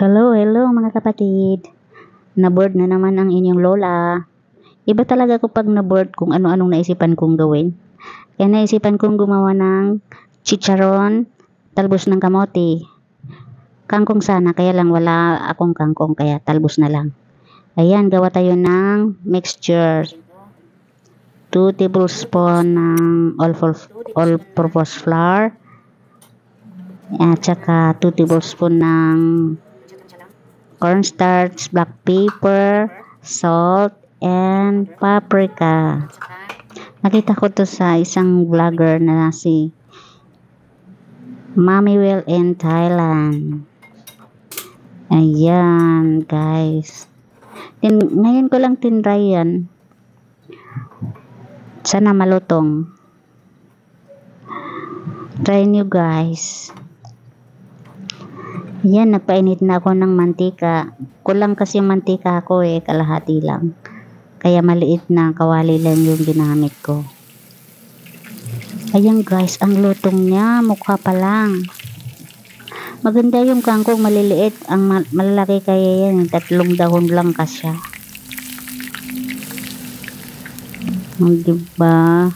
Hello, hello mga kapatid. Na-bored na naman ang inyong lola. Iba talaga ko pag na-bored kung ano-anong naisipan kong gawin. Kaya naisipan kong gumawa ng chicharon, talbos ng kamote. Kangkong sana, kaya lang wala akong kangkong, kaya talbos na lang. Ayan, gawa tayo ng mixture. 2 tablespoon ng all-purpose flour. At saka 2 tablespoon ng cornstarch, black pepper, salt, and paprika. Nakita ko to sa isang vlogger na si Mommy Will in Thailand. Ayan, guys. Ngayon ko lang tinry yan. Sana malutong. Try nyo, guys. Yan, nagpainit na ako ng mantika. Kulang kasi yung mantika ko kalahati lang. Kaya maliit na kawali lang yung ginamit ko. Ayan guys, ang lutong niya, mukha pa lang. Maganda yung kangkong maliliit. Ang malalaki kaya yan, 3 dahon lang kasya. Diba?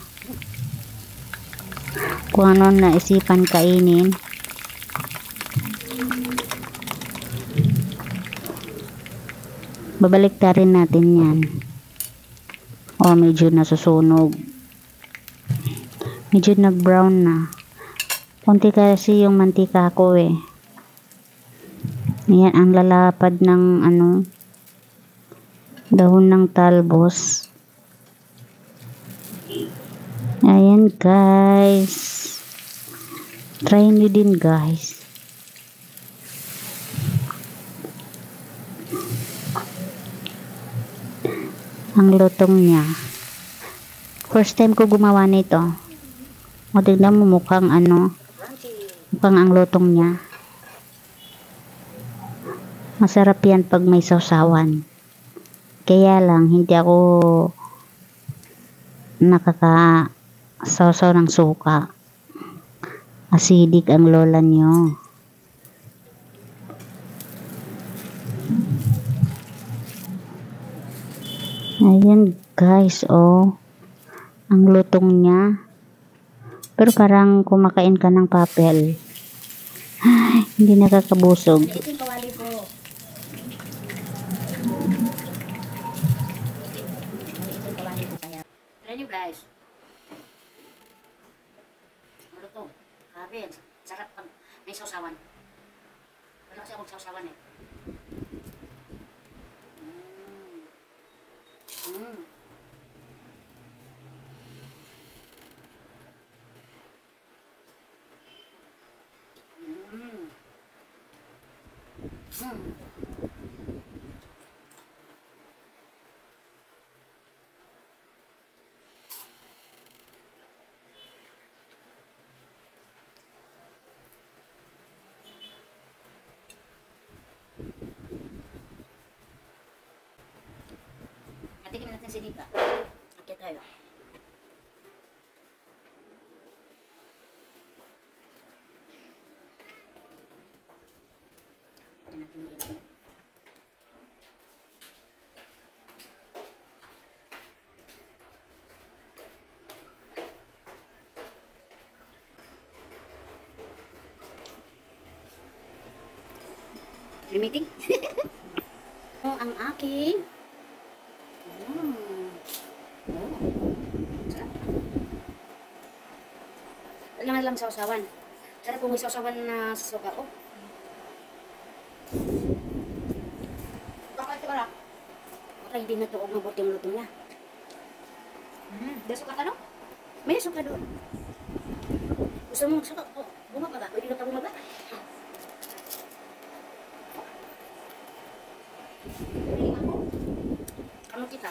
Kung ano naisipan kainin. Babalik ta rin natin yan. Medyo nasusunog. Medyo nag-brown na. Kunti kasi yung mantika ko Ayan, ang lalapad ng dahon ng talbos. Ayan guys. Try nyo din guys. Ang lutong niya. First time ko gumawa nito. Tignan mo mukhang mukhang ang lutong niya. Masarap yan pag may sausawan. Kaya lang hindi ako nakakasawsaw ng suka. Acidic ang lola niyo. Ayan guys, ang lutong niya. Pero parang kumakain ka ng papel. Hindi nakakabusog. Try nyo guys. Malutong. Grabe, sarap pag may sausawan. Wala kasi akong sausawan Patikin natin si Dika. Okay tayo. Meeting? Ang aking sarap. Wala na lang sausawan. Sarap kung may sausawan na suka. Bakit ka lang? Baka hindi na ito mabuti yung luto niya. May suka ka no? May suka doon. Gusto mong suka? Bumaga ka? Pwede na ka bumaga? Ano kita?